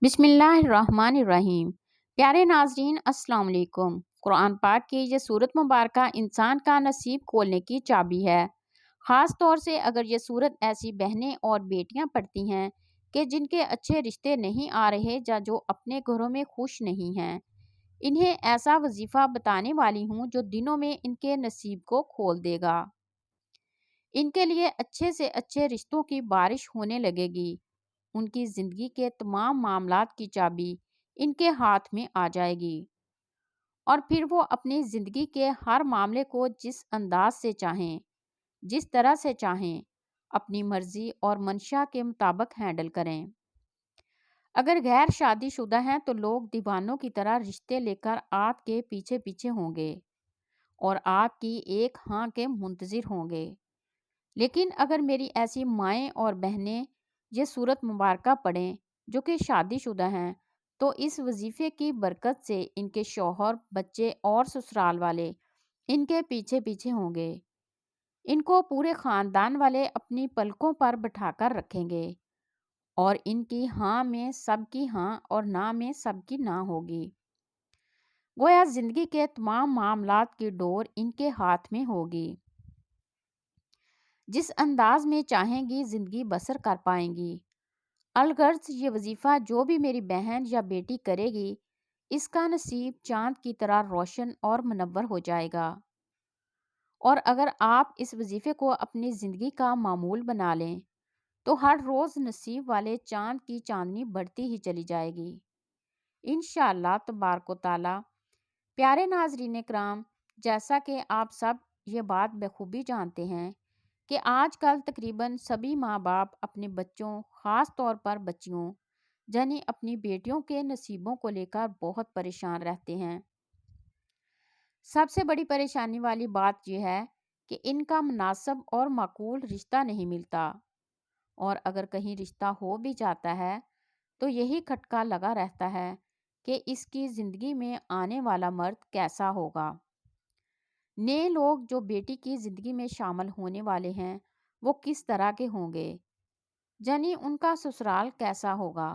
بسم اللہ الرحمن الرحیم۔ پیارے ناظرین السلام علیکم۔ قرآن پاک کی یہ سورت مبارکہ انسان کا نصیب کھولنے کی چابی ہے، خاص طور سے اگر یہ سورت ایسی بہنیں اور بیٹیاں پڑھتی ہیں کہ جن کے اچھے رشتے نہیں آ رہے یا جو اپنے گھروں میں خوش نہیں ہیں۔ انہیں ایسا وظیفہ بتانے والی ہوں جو دنوں میں ان کے نصیب کو کھول دے گا۔ ان کے لیے اچھے سے اچھے رشتوں کی بارش ہونے لگے گی، ان کی زندگی کے تمام معاملات کی چابی ان کے ہاتھ میں آ جائے گی، اور پھر وہ اپنی زندگی کے ہر معاملے کو جس انداز سے چاہیں، جس طرح سے چاہیں، اپنی مرضی اور منشا کے مطابق ہینڈل کریں۔ اگر غیر شادی شدہ ہیں تو لوگ دیوانوں کی طرح رشتے لے کر آپ کے پیچھے پیچھے ہوں گے اور آپ کی ایک ہاں کے منتظر ہوں گے۔ لیکن اگر میری ایسی مائیں اور بہنیں یہ سورت مبارکہ پڑھیں جو کہ شادی شدہ ہیں تو اس وظیفے کی برکت سے ان کے شوہر، بچے اور سسرال والے ان کے پیچھے پیچھے ہوں گے۔ ان کو پورے خاندان والے اپنی پلکوں پر بٹھا کر رکھیں گے اور ان کی ہاں میں سب کی ہاں اور نہ میں سب کی نہ ہوگی۔ گویا زندگی کے تمام معاملات کی ڈور ان کے ہاتھ میں ہوگی۔ جس انداز میں چاہیں گی زندگی بسر کر پائیں گی۔ الغرض یہ وظیفہ جو بھی میری بہن یا بیٹی کرے گی اس کا نصیب چاند کی طرح روشن اور منور ہو جائے گا۔ اور اگر آپ اس وظیفے کو اپنی زندگی کا معمول بنا لیں تو ہر روز نصیب والے چاند کی چاندنی بڑھتی ہی چلی جائے گی انشاءاللہ تبارک و تعالی۔ پیارے ناظرین کرام، جیسا کہ آپ سب یہ بات بخوبی جانتے ہیں کہ آج کل تقریباً سبھی ماں باپ اپنے بچوں، خاص طور پر بچیوں یعنی اپنی بیٹیوں کے نصیبوں کو لے کر بہت پریشان رہتے ہیں۔ سب سے بڑی پریشانی والی بات یہ ہے کہ ان کا مناسب اور معقول رشتہ نہیں ملتا، اور اگر کہیں رشتہ ہو بھی جاتا ہے تو یہی کھٹکا لگا رہتا ہے کہ اس کی زندگی میں آنے والا مرد کیسا ہوگا۔ نئے لوگ جو بیٹی کی زندگی میں شامل ہونے والے ہیں وہ کس طرح کے ہوں گے، یعنی ان کا سسرال کیسا ہوگا،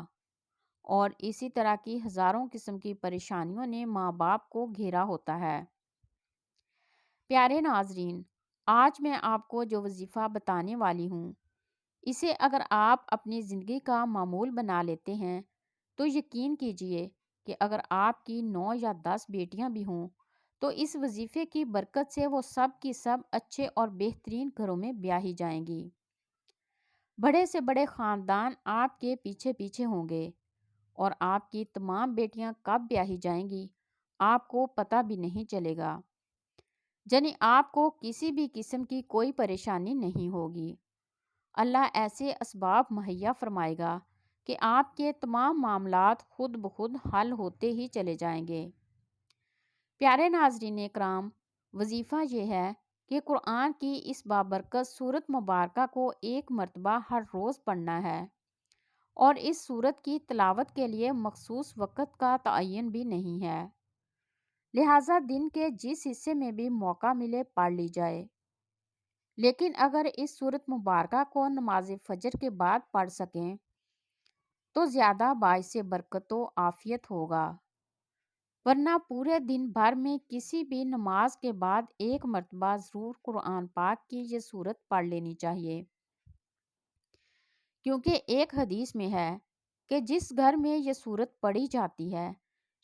اور اسی طرح کی ہزاروں قسم کی پریشانیوں نے ماں باپ کو گھیرا ہوتا ہے۔ پیارے ناظرین، آج میں آپ کو جو وظیفہ بتانے والی ہوں اسے اگر آپ اپنی زندگی کا معمول بنا لیتے ہیں تو یقین کیجئے کہ اگر آپ کی 9 یا 10 بیٹیاں بھی ہوں تو اس وظیفے کی برکت سے وہ سب کی سب اچھے اور بہترین گھروں میں بیاہی جائیں گی۔ بڑے سے بڑے خاندان آپ کے پیچھے پیچھے ہوں گے، اور آپ کی تمام بیٹیاں کب بیاہی جائیں گی آپ کو پتہ بھی نہیں چلے گا، یعنی آپ کو کسی بھی قسم کی کوئی پریشانی نہیں ہوگی۔ اللہ ایسے اسباب مہیا فرمائے گا کہ آپ کے تمام معاملات خود بخود حل ہوتے ہی چلے جائیں گے۔ پیارے ناظرین کرام، وظیفہ یہ ہے کہ قرآن کی اس بابرکت سورت مبارکہ کو ایک مرتبہ ہر روز پڑھنا ہے، اور اس سورت کی تلاوت کے لیے مخصوص وقت کا تعین بھی نہیں ہے، لہٰذا دن کے جس حصے میں بھی موقع ملے پڑھ لی جائے۔ لیکن اگر اس سورت مبارکہ کو نماز فجر کے بعد پڑھ سکیں تو زیادہ باعث برکت و عافیت ہوگا، ورنہ پورے دن بھر میں کسی بھی نماز کے بعد ایک مرتبہ ضرور قرآن پاک کی یہ سورت پڑھ لینی چاہیے، کیونکہ ایک حدیث میں ہے کہ جس گھر میں یہ سورت پڑھی جاتی ہے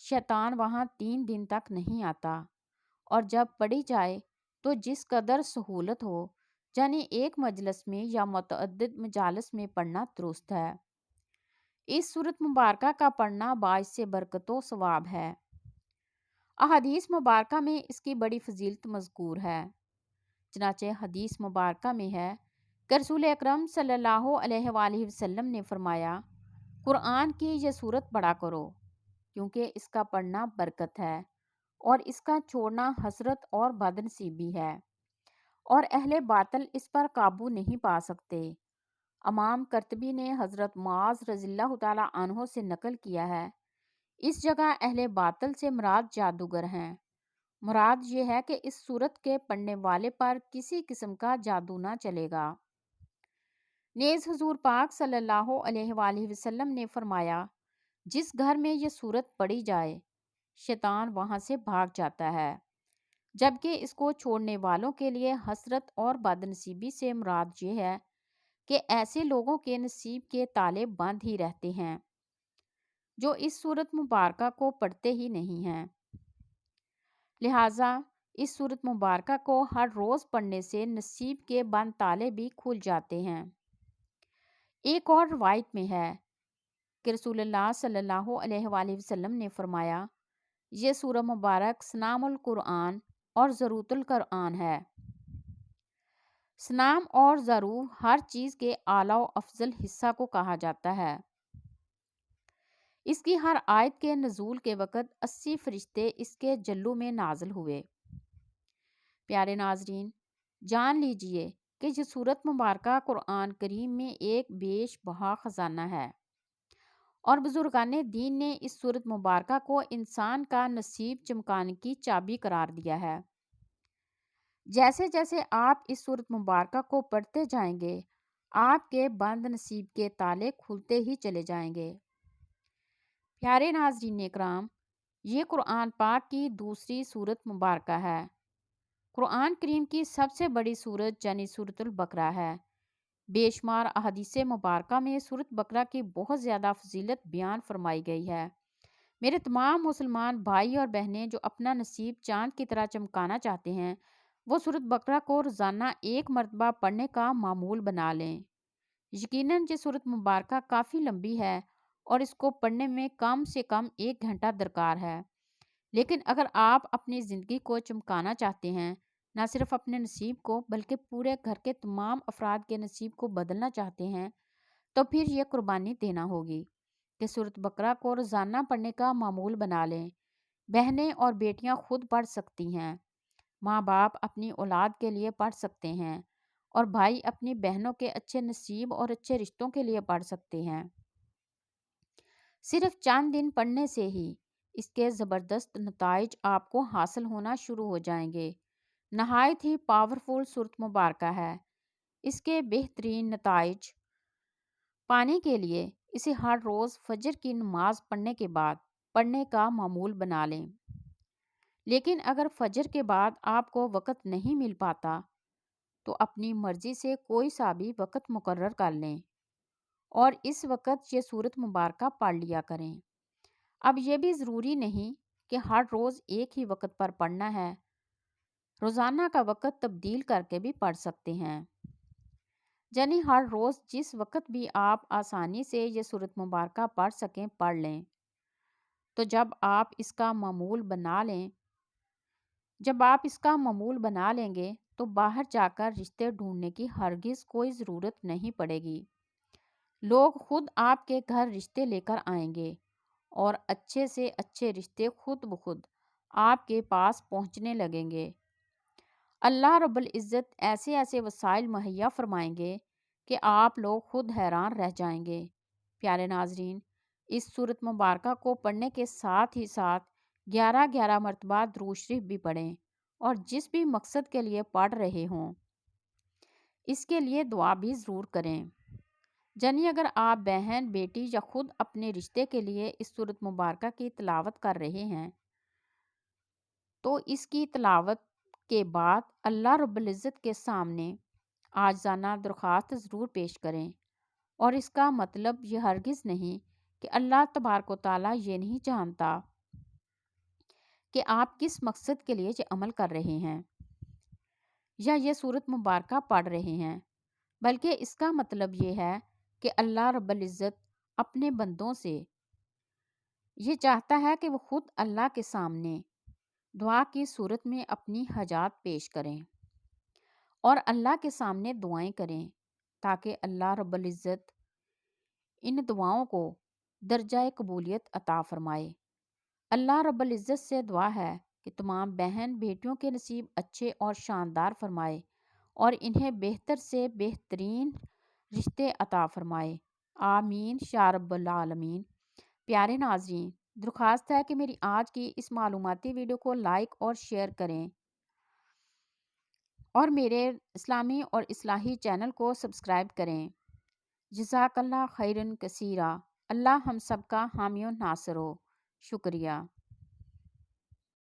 شیطان وہاں 3 دن تک نہیں آتا، اور جب پڑھی جائے تو جس قدر سہولت ہو، یعنی ایک مجلس میں یا متعدد مجالس میں پڑھنا درست ہے۔ اس سورت مبارکہ کا پڑھنا باعث برکت و ثواب ہے۔ احادیث مبارکہ میں اس کی بڑی فضیلت مذکور ہے۔ چنانچہ حدیث مبارکہ میں ہے کہ رسول اکرم صلی اللہ علیہ وآلہ وسلم نے فرمایا، قرآن کی یہ سورت پڑھا کرو کیونکہ اس کا پڑھنا برکت ہے اور اس کا چھوڑنا حسرت اور بدنصیبی ہے، اور اہل باطل اس پر قابو نہیں پا سکتے۔ امام قرطبی نے حضرت معاذ رضی اللہ تعالی عنہ سے نقل کیا ہے، اس جگہ اہل باطل سے مراد جادوگر ہیں۔ مراد یہ ہے کہ اس سورت کے پڑھنے والے پر کسی قسم کا جادو نہ چلے گا۔ نیز حضور پاک صلی اللہ علیہ وآلہ وسلم نے فرمایا، جس گھر میں یہ صورت پڑی جائے شیطان وہاں سے بھاگ جاتا ہے، جبکہ اس کو چھوڑنے والوں کے لیے حسرت اور بدنصیبی سے مراد یہ ہے کہ ایسے لوگوں کے نصیب کے تالے بند ہی رہتے ہیں جو اس صورت مبارکہ کو پڑھتے ہی نہیں ہیں۔ لہٰذا اس صورت مبارکہ کو ہر روز پڑھنے سے نصیب کے بند تالے بھی کھل جاتے ہیں۔ ایک اور روایت میں ہے کہ رسول اللہ صلی اللہ علیہ وآلہ وسلم نے فرمایا، یہ سورہ مبارک سنام القرآن اور ضروۃ القرآن ہے۔ سنام اور ضرو ہر چیز کے اعلیٰ و افضل حصہ کو کہا جاتا ہے۔ اس کی ہر آیت کے نزول کے وقت 80 فرشتے اس کے جلو میں نازل ہوئے۔ پیارے ناظرین، جان لیجئے کہ یہ سورت مبارکہ قرآن کریم میں ایک بیش بہا خزانہ ہے، اور بزرگان دین نے اس سورت مبارکہ کو انسان کا نصیب چمکانے کی چابی قرار دیا ہے۔ جیسے جیسے آپ اس سورت مبارکہ کو پڑھتے جائیں گے، آپ کے بند نصیب کے تالے کھلتے ہی چلے جائیں گے۔ پیارے ناظرین اکرام، یہ قرآن پاک کی دوسری سورت مبارکہ ہے۔ قرآن کریم کی سب سے بڑی سورت یعنی سورۃ البقرہ ہے۔ بے شمار احادیث مبارکہ میں سورۃ بقرہ کی بہت زیادہ فضیلت بیان فرمائی گئی ہے۔ میرے تمام مسلمان بھائی اور بہنیں جو اپنا نصیب چاند کی طرح چمکانا چاہتے ہیں، وہ سورۃ بقرہ کو روزانہ ایک مرتبہ پڑھنے کا معمول بنا لیں۔ یقیناً یہ سورۃ مبارکہ کافی لمبی ہے اور اس کو پڑھنے میں کم سے کم 1 گھنٹہ درکار ہے، لیکن اگر آپ اپنی زندگی کو چمکانا چاہتے ہیں، نہ صرف اپنے نصیب کو بلکہ پورے گھر کے تمام افراد کے نصیب کو بدلنا چاہتے ہیں، تو پھر یہ قربانی دینا ہوگی کہ سورۃ بقرہ کو روزانہ پڑھنے کا معمول بنا لیں۔ بہنیں اور بیٹیاں خود پڑھ سکتی ہیں، ماں باپ اپنی اولاد کے لیے پڑھ سکتے ہیں، اور بھائی اپنی بہنوں کے اچھے نصیب اور اچھے رشتوں کے لیے پڑھ سکتے ہیں۔ صرف چند دن پڑھنے سے ہی اس کے زبردست نتائج آپ کو حاصل ہونا شروع ہو جائیں گے۔ نہایت ہی پاورفل سورت مبارکہ ہے۔ اس کے بہترین نتائج پانے کے لیے اسے ہر روز فجر کی نماز پڑھنے کے بعد پڑھنے کا معمول بنا لیں۔ لیکن اگر فجر کے بعد آپ کو وقت نہیں مل پاتا تو اپنی مرضی سے کوئی سا بھی وقت مقرر کر لیں اور اس وقت یہ سورت مبارکہ پڑھ لیا کریں۔ اب یہ بھی ضروری نہیں کہ ہر روز ایک ہی وقت پر پڑھنا ہے، روزانہ کا وقت تبدیل کر کے بھی پڑھ سکتے ہیں۔ یعنی ہر روز جس وقت بھی آپ آسانی سے یہ سورت مبارکہ پڑھ سکیں پڑھ لیں۔ تو جب آپ اس کا معمول بنا لیں گے تو باہر جا کر رشتے ڈھونڈنے کی ہرگز کوئی ضرورت نہیں پڑے گی۔ لوگ خود آپ کے گھر رشتے لے کر آئیں گے اور اچھے سے اچھے رشتے خود بخود آپ کے پاس پہنچنے لگیں گے۔ اللہ رب العزت ایسے ایسے وسائل مہیا فرمائیں گے کہ آپ لوگ خود حیران رہ جائیں گے۔ پیارے ناظرین، اس سورت مبارکہ کو پڑھنے کے ساتھ ہی ساتھ 11 مرتبہ درود شریف بھی پڑھیں، اور جس بھی مقصد کے لیے پڑھ رہے ہوں اس کے لیے دعا بھی ضرور کریں۔ یعنی اگر آپ بہن، بیٹی یا خود اپنے رشتے کے لیے اس سورت مبارکہ کی تلاوت کر رہے ہیں تو اس کی تلاوت کے بعد اللہ رب العزت کے سامنے عاجزانہ درخواست ضرور پیش کریں، اور اس کا مطلب یہ ہرگز نہیں کہ اللہ تبارک و تعالیٰ یہ نہیں جانتا کہ آپ کس مقصد کے لیے یہ عمل کر رہے ہیں یا یہ سورت مبارکہ پڑھ رہے ہیں، بلکہ اس کا مطلب یہ ہے کہ اللہ رب العزت اپنے بندوں سے یہ چاہتا ہے کہ وہ خود اللہ کے سامنے دعا کی صورت میں اپنی حاجات پیش کریں اور اللہ کے سامنے دعائیں کریں، تاکہ اللہ رب العزت ان دعاؤں کو درجہ قبولیت عطا فرمائے۔ اللہ رب العزت سے دعا ہے کہ تمام بہن بیٹیوں کے نصیب اچھے اور شاندار فرمائے اور انہیں بہتر سے بہترین رشتے عطا فرمائے۔ آمین یا رب العالمین۔ پیارے ناظرین، درخواست ہے کہ میری آج کی اس معلوماتی ویڈیو کو لائک اور شیئر کریں اور میرے اسلامی اور اصلاحی چینل کو سبسکرائب کریں۔ جزاک اللہ خیرن کثیرہ۔ اللہ ہم سب کا حامی و ناصر ہو۔ شکریہ۔